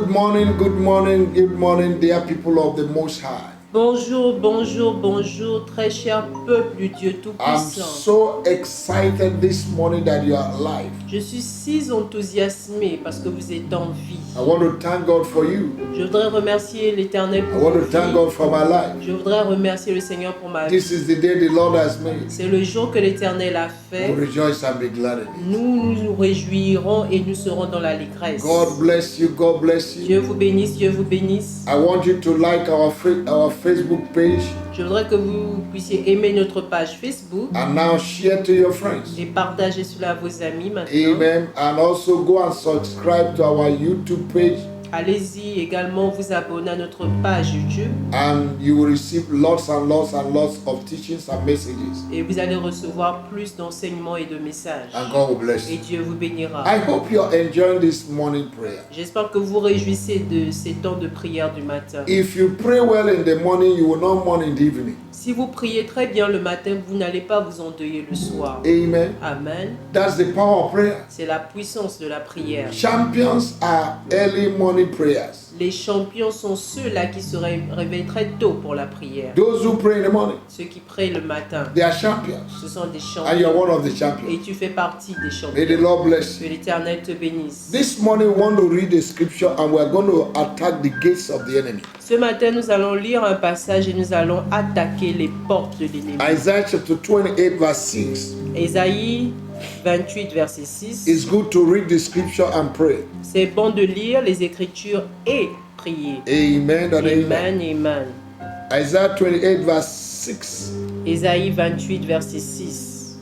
good morning, dear people of the Most High. Bonjour, bonjour, bonjour, très cher peuple du Dieu I'm Tout-Puissant. so excited this morning that you are alive. Je suis si enthousiasmé parce que vous êtes en vie. I want to thank God for you. Je voudrais remercier l'Éternel I pour want vos to thank vies. God for my life. Je voudrais remercier le Seigneur pour ma vie. This is the day the Lord has made. C'est le jour que l'Éternel a fait. We'll rejoice and be glad in it. Nous nous réjouirons et nous serons dans l'allégresse. God bless you. God bless you. Dieu vous bénisse, Dieu vous bénisse. I want you to like our Facebook page Je voudrais que vous puissiez aimer notre page Facebook and now share to your friends. et partager cela à vos amis maintenant. Amen. And also go and subscribe to our YouTube page, Allez-y également vous abonner à notre page YouTube and you will receive lots and lots and lots of teachings and messages. et vous allez recevoir plus d'enseignements et de messages. And God will bless Et you. Dieu vous bénira. I hope you're enjoying this morning prayer. J'espère que vous réjouissez de ces temps de prière du matin. If you pray well in the morning, you will not mourn in the evening. Si vous priez très bien le matin, vous n'allez pas vous endeuiller le soir. Amen. Amen. That's the power of prayer. C'est la puissance de la prière. Champions are early morning prayers. Les champions sont ceux-là qui se réveillent très tôt pour la prière. Those who pray in the morning, Ceux qui prient le matin, they are champions. ce sont des And you're champions. one of the Et champions. tu fais partie des May champions. the Lord bless Que you. l'Éternel te bénisse. This morning, we want to read the scripture and we're going to attack the gates of the enemy. Ce matin, nous allons lire un passage et nous allons attaquer les portes de l'ennemi. Isaiah chapter 28, verse 6. Ésaïe 28, verset 6. It's good to read the scripture and pray. C'est bon de lire les Écritures et prier. Amen and amen. Amen, amen. Isaiah 28, verse 6. Ésaïe 28, verset 6.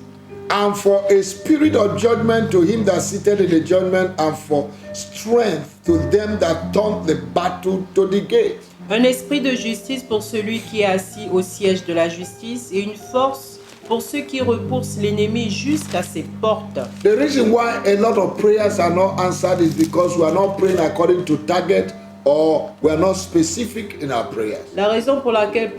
And for a spirit of judgment to him that sitteth in the judgment, and for strength to them that turn the battle to the gate. Un esprit de justice pour celui qui est assis au siège de la justice et une force pour ceux qui repoussent l'ennemi jusqu'à ses portes. The reason why a lot of prayers are not answered is because we are not praying according to target, or we are not specific in our prayers. La raison pour laquelle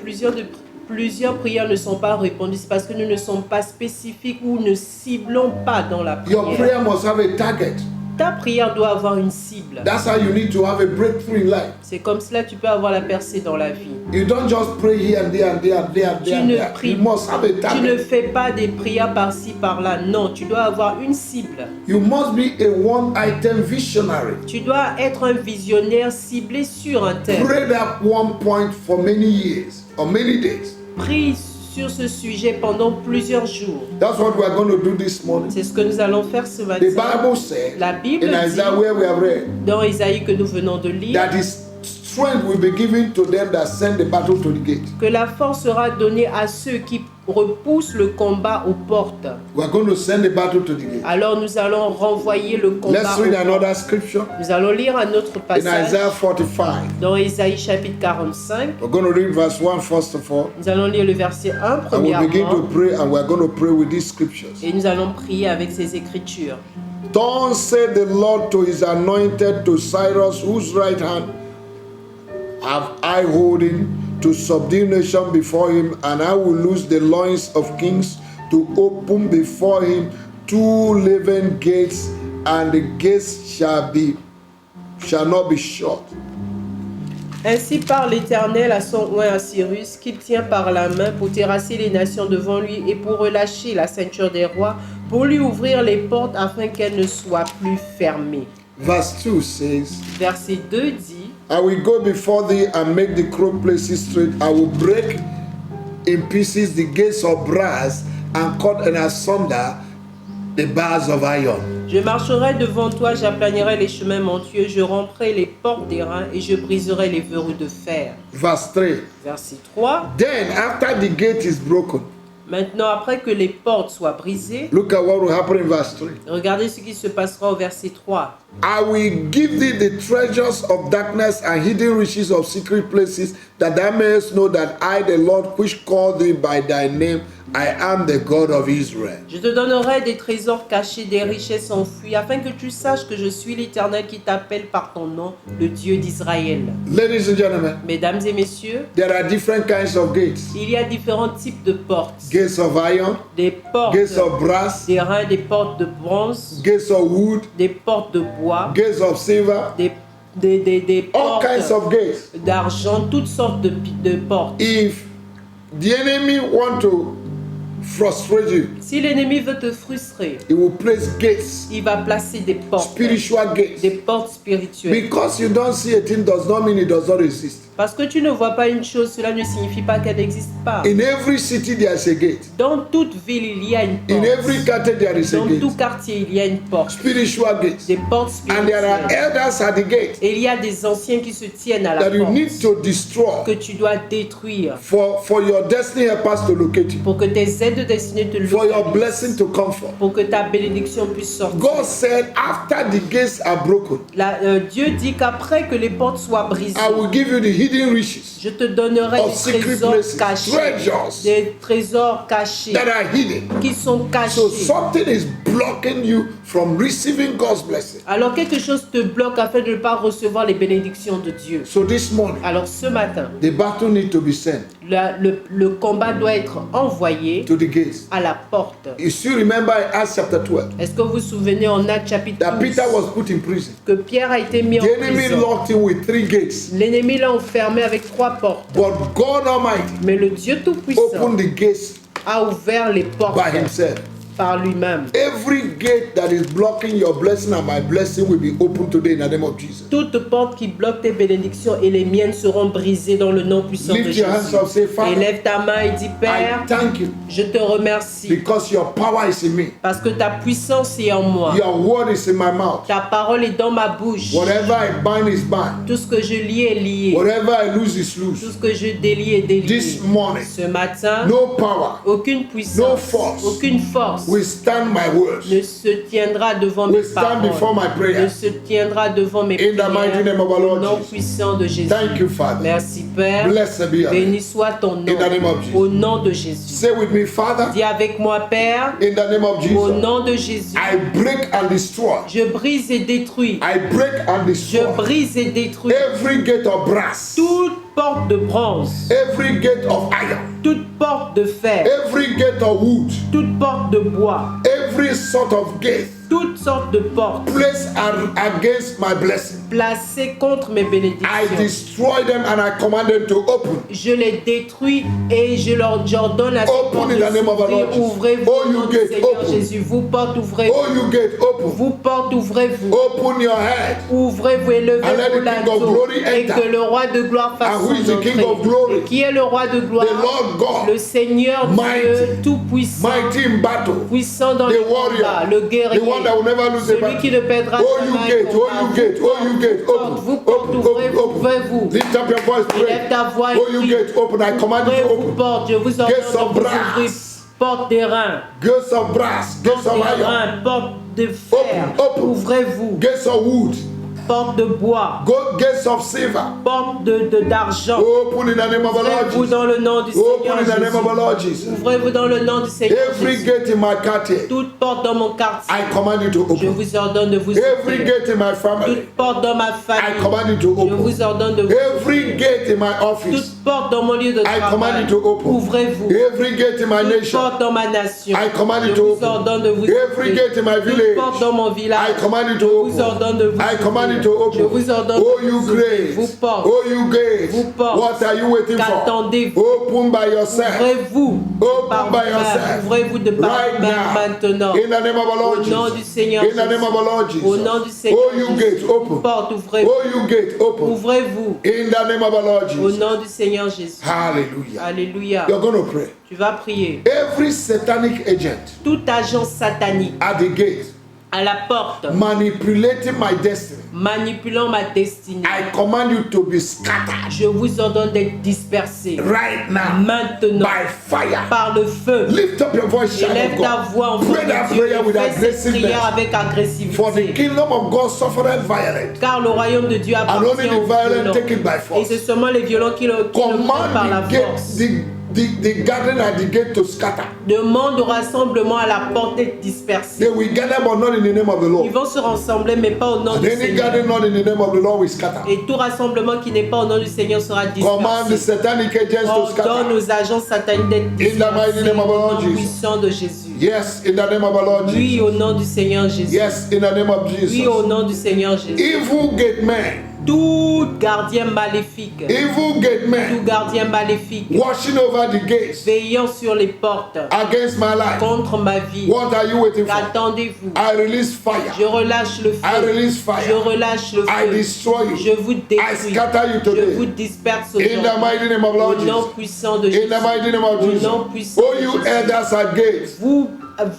plusieurs prières ne sont pas répondues, c'est parce que nous ne sommes pas spécifiques ou ne ciblons pas dans la Your prière. prayer must have a target. Ta prière doit avoir une cible. That's how you need to have a breakthrough in life. C'est comme cela que tu peux avoir la percée dans la vie. You don't just pray here and there and there and there and Tu there and ne there. pries, You must have a tu ne target. fais pas des prières par-ci par-là. Non, tu dois avoir une cible. You must be a one-item visionary. Tu dois être un visionnaire ciblé sur un thème. Pray that one point for many years or many days. Prie sur ce sujet pendant plusieurs jours. That's what we are going to do this morning. C'est ce que nous allons faire ce The matin. Bible said La Bible in Isaiah, dit where we have read, dans Ésaïe que nous venons de lire that his strength will be given to them that send the battle to the gate. que la force sera donnée à ceux qui repoussent le combat aux portes. We are going to send the battle to the gate. Alors nous allons renvoyer le combat Let's aux read portes. another scripture Nous allons lire un autre in passage Isaiah 45. dans Ésaïe chapitre 45. We're going to read verse 1 first of all. Nous allons lire le verset 1 And we'll begin to premièrement pray, and we're going to pray with these scriptures. et nous allons prier avec ces écritures. Thus said the Lord to his anointed, to Cyrus, whose right hand have I holding, to subdue nation before him, and I will loose the loins of kings, to open before him 2 living gates, and the gates shall not be shut. Ainsi parle l'Éternel à son oint à Cyrus, qu'il tient par la main pour terrasser les nations devant lui et pour relâcher la ceinture des rois, pour lui ouvrir les portes afin qu'elles ne soient plus fermées. Verse 2 says, Verset 2 dit, I will go before thee and make the crooked places straight. I will break in pieces the gates of brass and cut in asunder the bars of iron. je marcherai devant toi, j'aplanirai les chemins montueux, je romprai les portes d'airain et je briserai les verrous de fer. Verse 3. Verset 3, Then, after the gate is broken, maintenant après que les portes soient brisées, look at what will happen in verse 3. regardez ce qui se passera au verset 3. I will give thee the treasures of darkness and hidden riches of secret places, that thou mayest know that I, the Lord, which called thee by thy name, I am the God of Israel. Je te donnerai des trésors cachés, des richesses enfouies, afin que tu saches que je suis l'Éternel qui t'appelle par ton nom, le Dieu d'Israël. Ladies and gentlemen, Mesdames et messieurs, there are different kinds of gates. il y a différents types de portes. Gates of iron, Des portes gates of brass, d'airain, des portes de bronze, gates of wood, des portes de bois, gates of silver, des des all kinds portes of gates. d'argent, toutes sortes de portes. If the enemy want to frustrate you, Si l'ennemi veut te frustrer, he will place gates, il va placer des portes, spiritual des gates. portes spirituelles. Because you don't see a thing does not mean it does not exist. Parce que tu ne vois pas une chose, cela ne signifie pas qu'elle n'existe pas. In every city there is a gate. Dans toute ville, il y a une In porte. every quarter there is a Dans gate. tout quartier, il y a une porte. Spiritual gates. Des portes And there are spirituelles. elders at the gate Et il y a des anciens qui se tiennent à la that you need porte to destroy que tu dois détruire for your destiny helpers to locate you, pour que tes aides de destinée te for your localisent, blessing to come forth. pour que ta bénédiction puisse sortir. God said, after the gates are broken, Dieu dit qu'après que les portes soient brisées, I will give you the hidden riches je te donnerai of des secret trésors places, cachés, treasures des trésors cachés that are hidden. qui sont cachés. So something is blocking you from receiving God's blessing. Alors quelque chose te bloque afin de ne pas recevoir les bénédictions de Dieu. So this morning, Alors ce matin, the battle needs to be sent le combat doit être envoyé to the gates. à la porte. You still remember in Acts chapter 12 Est-ce que vous vous souvenez en Actes chapitre that 12 Peter was put in prison. que Pierre a été mis en The enemy prison? locked him with 3 gates. L'ennemi l'a enfermé avec 3 portes. But God Almighty Mais le Dieu Tout-Puissant opened the gates a ouvert les portes by himself. par lui-même. Every gate that is blocking your blessing and my blessing will be opened today in the name of Jesus. Toute porte qui bloque tes bénédictions et les miennes seront brisées dans le nom puissant de Lift your hands Jésus. up, say, Father, Élève ta main et dis, I Père, thank you je te remercie because your power is in me. parce que ta puissance est en moi. Your word is in my mouth. Ta parole est dans ma bouche. Whatever I bind is bound. Tout ce que je lie est lié. Whatever I lose is Tout loose. ce que je délie est délié. This morning, Ce matin, no power aucune No puissance, force aucune force will stand my words. ne se tiendra devant mes Will stand before paroles, my prayer. ne se tiendra devant mes In the mighty name of our prières, au Lord nom Jesus. puissant de Jésus. Thank you, Father. Merci Père, Blessed be your name. béni soit ton nom, In the name of Jesus. au nom de Jésus. Say with me, Father, Dis avec moi Père, in the name of au Jesus, nom de Jésus, I break and destroy. je brise et détruis, I break and je destroy brise et détruis every gate of brass, toute porte de bronze, every gate of iron, toute porte de fer, every gate of wood, toute porte de bois, every sort of gate toutes sortes de portes placed against my blessing. placées contre mes I bénédictions. destroy them and I command them to open. Je les détruis et j'ordonne à ces Open portes in the name of our de s'ouvrir. Lord Jesus. Ouvrez-vous Oh, au you nom du gate, Seigneur open. Jésus. Vous portes, ouvrez-vous. Oh, you gate, open. Vous portes, ouvrez-vous. Open your head. Ouvrez-vous et And let levez-vous the King of là-haut. glory Et enter. que le roi de gloire fasse And who is son the King entrée. of glory? Et qui est le roi de gloire? The Lord God, Le Seigneur Mighty. Dieu tout-puissant. mighty in battle, Puissant dans the les warrior, combats, le guerrier, the one that will never lose a celui battle. qui ne perdra Oh, jamais you un gate, oh, combat. you gate, oh, you gate, open, Vous portes, open, ouvrez-vous, open, open. ouvrez-vous. Lift up your voice, Élève pray. ta voix et Oh, you prie. gate, open. I command you to Ouvrez-vous open. portes, je vous Gates ordonne of de vous brass. ouvrir. Porte d'airain, Gates of brass, gates porte of iron, d'airain, porte de fer. Open, open. Ouvrez-vous. gates of wood, Porte de bois, gates of silver. porte d'argent. Open in the name of the Lord Ouvrez-vous Jesus. dans le nom du Seigneur Open in the name of the Jésus. Lord Jesus. Ouvrez-vous dans le nom du Seigneur Every Jésus. gate in my quartier, Toute porte dans mon quartier, I command you to je open. vous ordonne de vous Every ouvrir. gate in my family, Toute porte dans ma I famille, command you to je open. vous ordonne de vous Every ouvrir. gate in my office, Toute porte dans mon lieu de I command travail, you to open. ouvrez-vous. Every gate in my Toute nation, porte dans ma nation, I command you je to vous open. ordonne de vous Every ouvrir. gate in my Toute village, porte dans mon village, I command you to je vous open. ordonne de vous I command you ouvrir. to Je open. vous ordonne Oh, de you vous ouvrir. Vous grace. portes. Oh, you gate. Vous portes. What are you waiting for? Qu'attendez-vous? Open by yourself. Ouvrez-vous Open par by vous-même. yourself. Ouvrez-vous de par Right vous-même now. maintenant. In the name of our Lord Au nom Jesus. du Seigneur In the name Jésus. of our Lord Jesus. Au nom du Seigneur Oh, you gate, Jésus. open. Porte, ouvrez-vous. Oh, you gate, open. Ouvrez-vous. In the name of our Lord Au Jesus. nom du Seigneur Jésus. Hallelujah. Alléluia. You're going to pray. Tu vas prier. Every satanic agent Tout agent satanique at the gate à la porte, manipulating my destiny, manipulant ma destinée, I command you to be scattered je vous ordonne d'être dispersés. right now Maintenant, by fire. par le feu. Lift up your voice, child Élève of ta God. voix, enfant Pray that de Dieu, prayer with et fais cette prière aggressiveness. avec For the agressivité. kingdom of God suffered violence, Car le royaume de Dieu and only appartient the aux violent violents. take it by Et force. c'est seulement les violents qui le prennent par la Command the gate, force. the gathering at the gate to scatter. Demande au rassemblement à la porte d'être dispersés. They will gather, but not in the name of the Ils Lord. vont se rassembler, mais pas au nom And du any Seigneur. gathering not in the name of the Lord will scatter. Et tout rassemblement qui n'est pas au nom du Seigneur sera Command the dispersé. satanic agents to Ordonne scatter. aux agents sataniques d'être In the mighty dispersés name of our au Lord nom Jesus. puissant de Jésus. Yes, in the name of our Lord Oui, Jesus. au nom du Seigneur Jésus. Yes, in the name of Oui, Jesus. au nom du Seigneur Jésus. Evil gate men Tout gardien maléfique, evil gate tout men, gardien maléfique, watching over the gates veillant sur les portes against my life. contre ma vie. What are you waiting for? Qu'attendez-vous? I release fire. Je relâche le I feu. release Je fire. relâche le I feu. destroy you. Je vous I détruis. scatter you Je vous today. disperse In the aujourd'hui. mighty name of Au Lord nom Jesus. puissant de In Jésus. the mighty name of Au Jesus. nom puissant Oh, de you Jésus. elders at gates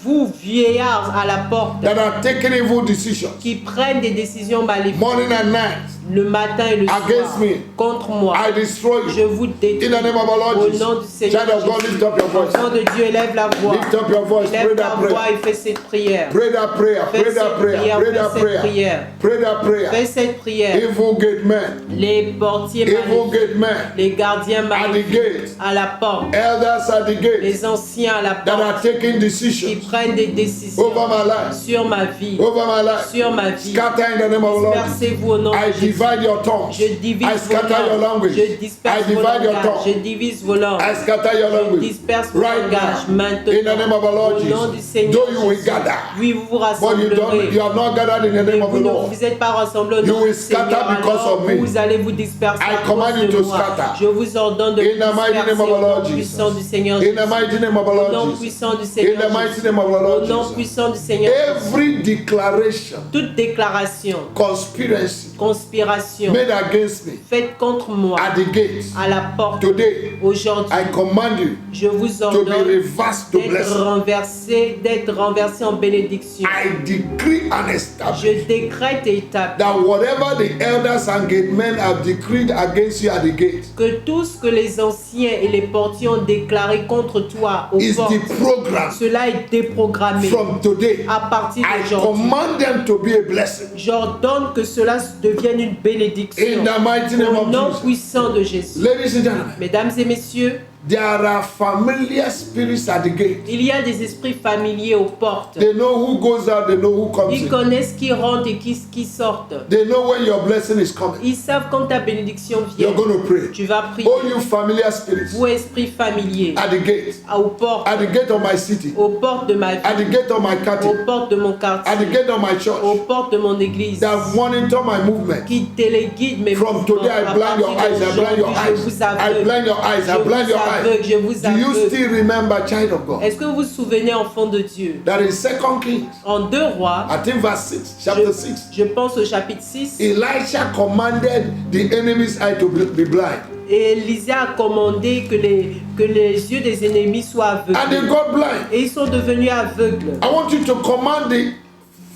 Vous vieillards à la porte, that are taking evil decisions, qui prennent des décisions maléfiques morning and night, le matin et le Against soir me. contre moi. I destroy Je you. vous détruis. In the name of our Lord Au Jesus. nom du Seigneur Child of God, Jésus. lift up your voice. Enfant de Dieu, élève la voix. Lift up your voice. Pray Élève that ta voix prayer. et fais cette prière. Pray that prayer. Fais Pray that cette prayer. prière, Pray fais that cette prayer. prière. Pray that prayer. Fais cette prière. Evil gate men, Les portiers evil maléfiques, gate men les gardiens at the maléfiques gate, à la porte, elders at the gate les anciens à la that are porte taking qui decisions prennent des décisions over my life, sur ma vie, over my life. sur ma vie. Scatter in the name of the Lord. Dispersez-vous au nom de I Jésus. divide your tongues. Je divise I vos scatter your langues. language. Je I disperse vos divide your langages. Je tongue. divise vos langues. I scatter your Je language. disperse vos Right langages now. maintenant. In the name of our Lord Au nom du Jesus. Seigneur Though you will Jésus. gather, Oui, vous vous but rassemblerez. you have not gathered in the name of the Vous ne Lord. vous êtes pas rassemblés au You nom will du Seigneur. scatter because Alors of me. vous allez vous disperser I à command cause you de to moi. scatter. Je vous ordonne de In the mighty disperser name of au our nom Lord puissant du Jesus. Seigneur In the Jésus. mighty name of our Au nom Lord Jesus. puissant du In Seigneur the mighty Jésus. name of our Au Lord nom Jesus. puissant du Seigneur Jésus. Every declaration, Toute déclaration, conspiracy conspiration made against me faite contre moi at the gate à la porte today, aujourd'hui, I command you je vous to be ordonne reversed to blessing. d'être renversé en bénédiction. I decree and establish Je décrète et établis that whatever the elders and gate men have decreed against you at the gate que tout ce que les anciens et les portiers ont déclaré contre toi aux is portes, the program cela est déprogrammé from today. à partir I d'aujourd'hui. command them to be a blessing J'ordonne que cela devienne une bénédiction in the mighty name au of nom Jesus. puissant de Jésus. Ladies and gentlemen, Mesdames et messieurs, there are familiar spirits at the gate. il y a des esprits familiers aux portes. They know who goes out, they know who comes Ils in. connaissent qui rentre et qui sortent. They know when your blessing is coming. Ils savent quand ta bénédiction vient. You're going to pray. Tu vas prier. All you familiar spirits Vous, esprits familiers, at the gate, aux portes, at the gate of my city, aux portes de ma at vie, the gate of my country, aux portes de mon at the quartier, gate of my aux church, portes de mon église, that monitor my movement. qui téléguident mes From mouvements. today, I À blind your partir eyes, I blind your d'aujourd'hui, eyes, je vous I aveugle. blind your eyes, I Je blind vous your eyes. aveugle, je vous Do you aveugle. still remember, child of God? Est-ce que vous vous souvenez, enfant de Dieu, That in 2 Kings, en 2 Rois, I think verse 6, chapter 6, je pense au chapitre 6, Elisha commanded the enemy's eye to be blind. et Élisée a commandé que les yeux des ennemis soient And they aveuglés. got blind. Et ils sont devenus aveugles. I want you to command the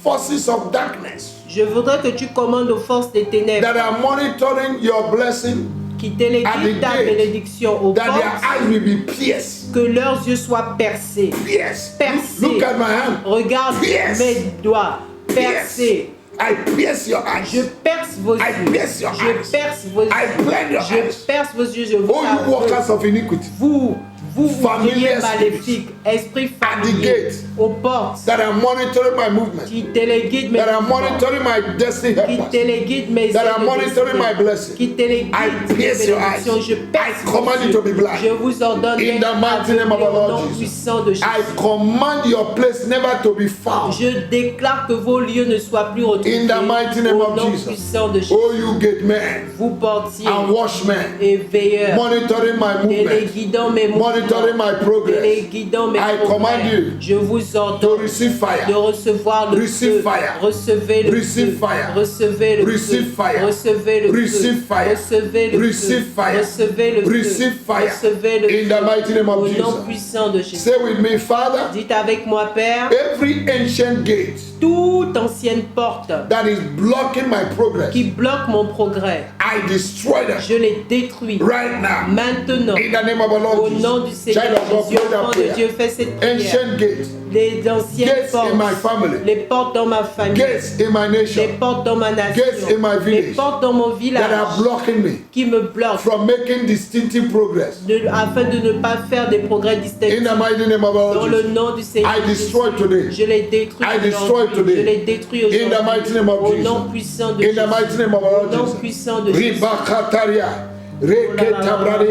forces of darkness Je voudrais que tu commandes aux forces des ténèbres that are monitoring your blessing, qui téléguident ta bénédiction aux that their portes, eyes will be pierced. que leurs yeux soient percés. Pierced. Percés. Look at my hand. Regarde Pierce. mes doigts. Percés. I pierce your eyes. Je perce vos I yeux. pierce your Je eyes. perce vos yeux. I blind your Je eyes. perce vos yeux. Je vous Oh, you aveugle. workers of iniquity Vous Familiar ouvriers maléfiques, esprits At the familiers, gate. aux portes, that are monitoring my movement, qui téléguident mes that are mouvements, monitoring my destiny qui helpers, téléguident mes that are aides monitoring my destinées, blessing. qui téléguident I mes pierce your eyes. bénédictions. Je perce I command vos you yeux. to be blind. Je vous ordonne In d'être the mighty name of aveuglés our au Lord nom Jesus. puissant de Jésus. I command your place never to be found. Je déclare que vos lieux ne soient plus retrouvés In the mighty name au of nom Jesus. puissant de Jésus. Oh, you gate men Vous portiez and watchmen, et veilleurs, monitoring my movement, téléguidant mes mouvements, monitoring my progress, téléguidant mes I command progrès. you Je vous to ordonne receive de fire. recevoir le Receive feu. fire. Recevez le Receive feu. fire. Recevez le Receive feu. fire. Recevez le Receive feu. fire. Recevez le Receive feu. fire. Recevez le Receive feu. fire. Recevez le In the feu. mighty name of Au nom Jesus. puissant de Jésus. Say with me, Father, Dites avec moi, Père, every ancient gate toute ancienne porte that is blocking my progress, qui bloque mon progrès, I destroy them je les détruis right now. maintenant. In the name of our Lord Au nom du Jesus. Seigneur Child of God, Jésus, pray that enfant de prayer. Dieu, fais cette prière. Ancient gate, Les anciennes gates portes, in my family, les portes dans ma famille, gates in my les nation portes dans ma nation, gates in my les village portes dans mon that village are blocking me qui me bloquent from making distinctive progress. afin de ne pas faire des progrès In distinctifs. the mighty name of our Dans Lord le Jesus. nom du Seigneur I destroy Jésus, today. je les détruis I destroy aujourd'hui. today. Je les détruis In the mighty aujourd'hui. name of Au Jesus. nom puissant de In Jésus. the mighty name of our Au Lord nom Jesus. puissant de Jésus. Ribakataria. Reke tabrade,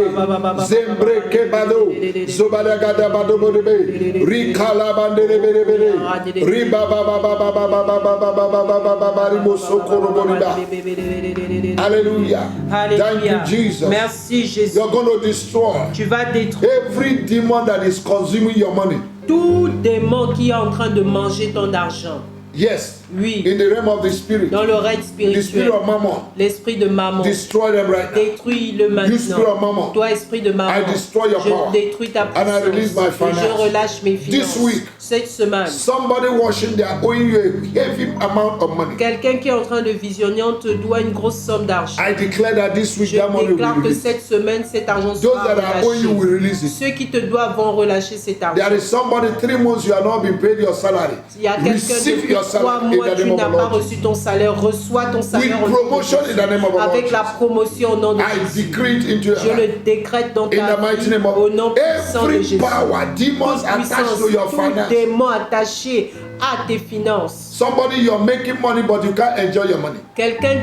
zembre kebado, zobadagada badobodebe, rikala bandelebelebele, Hallelujah. Thank you, Jesus. Merci, Jésus. You're going to destroy Tu vas détruire every demon that is consuming your money. tout démon qui est en train de manger ton argent. Yes. Oui. In the realm of the spirit. Dans le règne The spirituel. spirit of mammon. L'esprit de mammon. Destroy them right now. Détruis-le You spirit of maintenant. mammon. Toi, esprit de mammon. I destroy your power. Je détruis ta And I release my puissance. Et finance. je relâche mes finances. This week, Cette semaine. somebody watching, they are owing you a heavy amount of money. Quelqu'un qui est en train de visionner, on te doit une grosse somme d'argent. I declare that this week Je that money will be déclare que released. cette semaine, cet argent Those sera that are owing you will relâché. release it. Ceux qui te doivent vont relâcher cet argent. There is somebody 3 months you are not being paid your salary. Il y a quelqu'un Receive depuis your 3 salary in mois, the tu name of n'as the pas Lord. reçu ton salaire. Reçois ton salaire With au nom de promotion in the name of the Lord. avec la promotion au nom de I Jésus. decree it into your Je le life. décrète dans In ta the mighty vie name of au nom puissant de every Jésus. power, demons attached to your Tout finance. démon attaché à tes finances. Somebody, you're making money, but you can't enjoy your money. Quelqu'un,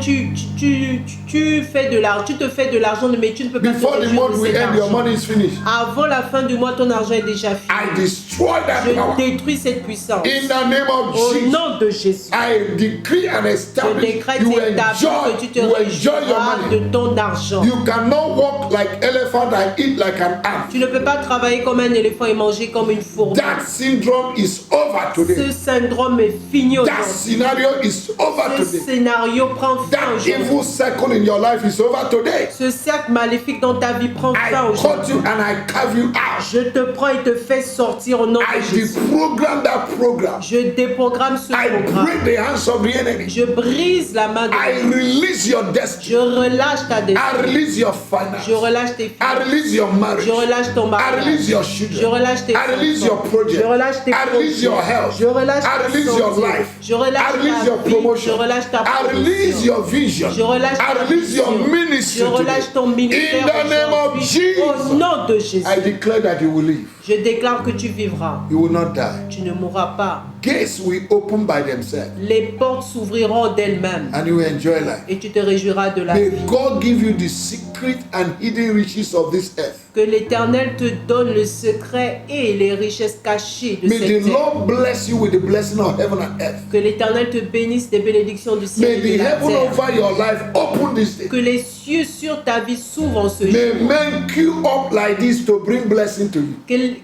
tu fais de l'argent, tu te fais de l'argent, mais tu ne peux pas Before te the réjouir month de we cet end, your argent. money is finished. Avant la fin du mois, ton argent est déjà fini. I destroy that Je power. détruis cette puissance. In the name of Au Jesus, nom de Jésus. I decree and Je establish décrète you et établis que tu te enjoy your réjouiras money. de ton argent. You cannot walk like elephant and eat like an ant. Tu ne peux pas travailler comme un éléphant et manger comme une fourmi. That syndrome is over today. Ce syndrome est fini That aujourd'hui. scenario is over Ce today. scénario prend fin That aujourd'hui. evil circle in your life is over today. Ce cercle maléfique dans ta vie prend I fin caught aujourd'hui. you and I carve you out. Je te prends et te fais sortir au nom I de Jésus. deprogram that program. Je déprogramme ce I programme. break the hands of the enemy. Je brise la main de I l'ennemi. release your destiny. Je relâche ta I destinée. release your finance. Je relâche tes I finances. release your marriage. Je relâche ton I mariage. release your Je children. relâche tes I release enfants. your project. Je relâche tes I release your projets. health. Je relâche I ta release your santé. life. Je relâche I release ta your vie. promotion. Je relâche ta I release promotion. your vision. Je relâche I ta release your vision. ministry Je relâche ton today. ministère In the name of aujourd'hui. Jesus. Au nom de Jésus. I declare that you will live. Je déclare que tu vivras. You will not die. Tu ne mourras pas. Gates will open by themselves Les portes s'ouvriront d'elles-mêmes. and you will enjoy life. Et tu te réjouiras de la May vie. God give you the secret and hidden riches of this earth. Que l'Éternel te donne le secret et les richesses cachées de May cette the terre. Lord bless you with the blessing of heaven and earth. Que l'Éternel te bénisse des bénédictions du ciel May et the de la heaven terre. over your life open this day. Que les cieux sur ta vie s'ouvrent en ce May jour. men queue up like this to bring blessing to you.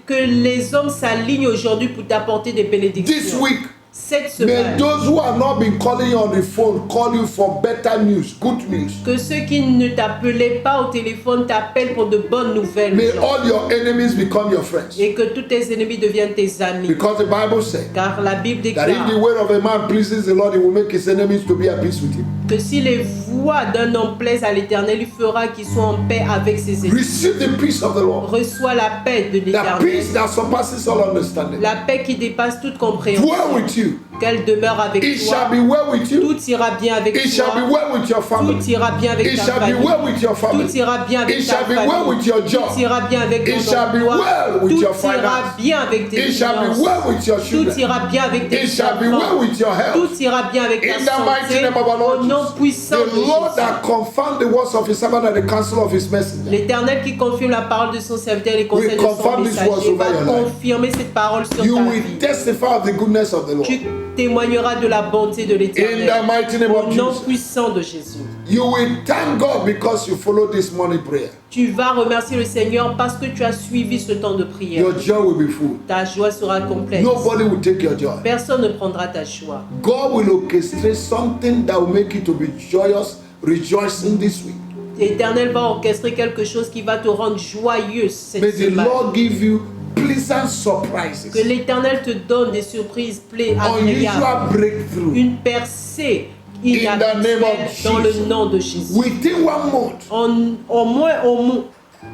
Que les hommes s'alignent aujourd'hui pour t'apporter des This bénédictions. week, Cette may semaine, those who have not been calling you on the phone call you for better news, good news. que ceux qui ne t'appelaient pas au téléphone t'appellent pour de bonnes nouvelles. May aujourd'hui. all your enemies become your friends. Et que tous tes ennemis deviennent tes amis. Because the Bible said Car la Bible that if the déclare word of a man pleases the Lord, he will make his enemies to be at peace with him. que si les voix d'un homme plaisent à l'Éternel, il fera qu'ils soient en paix avec ses ennemis. Receive the peace of the Lord. Reçois la paix de The l'Éternel. peace that surpasses all understanding. La paix qui dépasse toute compréhension. Dwell with you. Qu'elle demeure avec It toi. shall be well with you. Tout ira bien avec It shall be toi. well with your family. Tout ira bien avec It ta shall be famille. well with your family. Tout ira bien avec It ta shall be well with your famille. job. Tout ira bien avec It ton shall be emploi. well with Tout your ira finance. bien avec tes It shall be finances. well with your Tout children. ira bien avec tes It shall be enfants. well with your health. Tout ira bien avec ta In the mighty santé. name of our Lord Au nom Jesus. puissant The de Lord Jésus. that confirmed the words of his servant and the counsel of his messenger. L'Éternel qui confirme la parole de son serviteur et les conseils de son confirm these words messager over va your life. confirmer cette parole sur You ta will vie. testify of the goodness of the Lord. Tu témoigneras de la bonté de In l'Éternel. the mighty name Au of nom Jesus. puissant de Jésus. You will thank God because you follow this morning prayer. Tu vas remercier le Seigneur parce que tu as suivi ce temps de prière. Your joy will be full. Ta joie sera complète. Nobody will take your joy. Personne ne prendra ta joie. God will orchestrate something that will make you to be joyous, rejoicing this week. L'Éternel va orchestrer quelque chose qui va te rendre joyeuse cette May the semaine. Lord give you pleasant surprises, Que l'Éternel te donne des surprises agréables. unusual breakthrough. Une percée In the name inhabituelle of dans le Jesus. nom de Jésus. Within 1 month,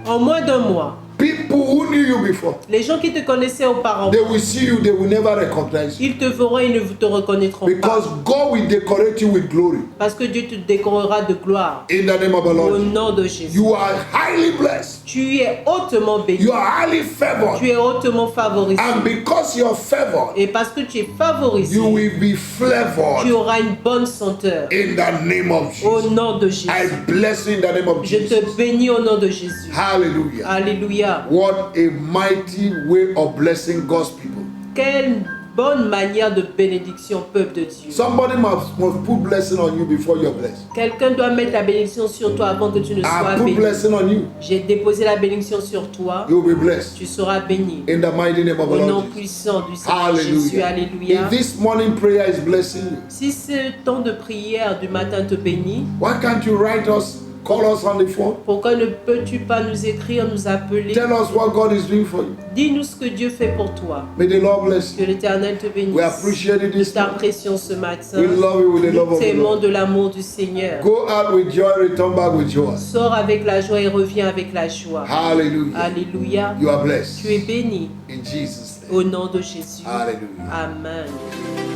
En moins d'un mois, people who knew you before, les gens qui te connaissaient auparavant, they will see you, they will never recognize you. ils te verront et ne te reconnaîtront Because pas. God will decorate you with glory. Parce que Dieu te décorera de gloire. In the name of the Au Lord, nom de Jésus. you are highly blessed. Tu es hautement béni. You are highly favored. Tu es hautement favorisé. And because you're favored, Et parce que tu es favorisé, you will be tu flavored auras une bonne senteur. in the name of Au Jesus. nom de Jésus. I bless you in the name of Je Jesus. te bénis au nom de Jésus. Hallelujah. Alléluia. What a mighty way of blessing God's people. Quelle bonne manière de bénédiction, peuple de Dieu. Somebody must put blessing on you before you're blessed. Quelqu'un doit mettre la bénédiction sur toi avant que tu ne sois I put béni. blessing on you. J'ai déposé la bénédiction sur toi. You'll be blessed. Tu seras béni. In the mighty name of the Au nom Lord Jesus. puissant du Seigneur Jésus. Hallelujah. Alléluia. If this morning prayer is blessing you, Si ce temps de prière du matin te bénit, why can't you write us, call us on the phone? pourquoi ne peux-tu pas nous écrire, nous appeler? Tell us what God is doing for you. Dis-nous ce que Dieu fait pour toi. May the Lord bless Que you. l'Éternel te bénisse. We appreciate it Nous this morning. t'apprécions ce matin. We love you with the love Nous of the t'aimons Lord. de l'amour du Seigneur. Go out with joy, return back with joy. Sors avec la joie et reviens avec la joie. Hallelujah. Alléluia. You are blessed. Tu es béni In Jesus' name. au nom de Jésus. Hallelujah. Amen.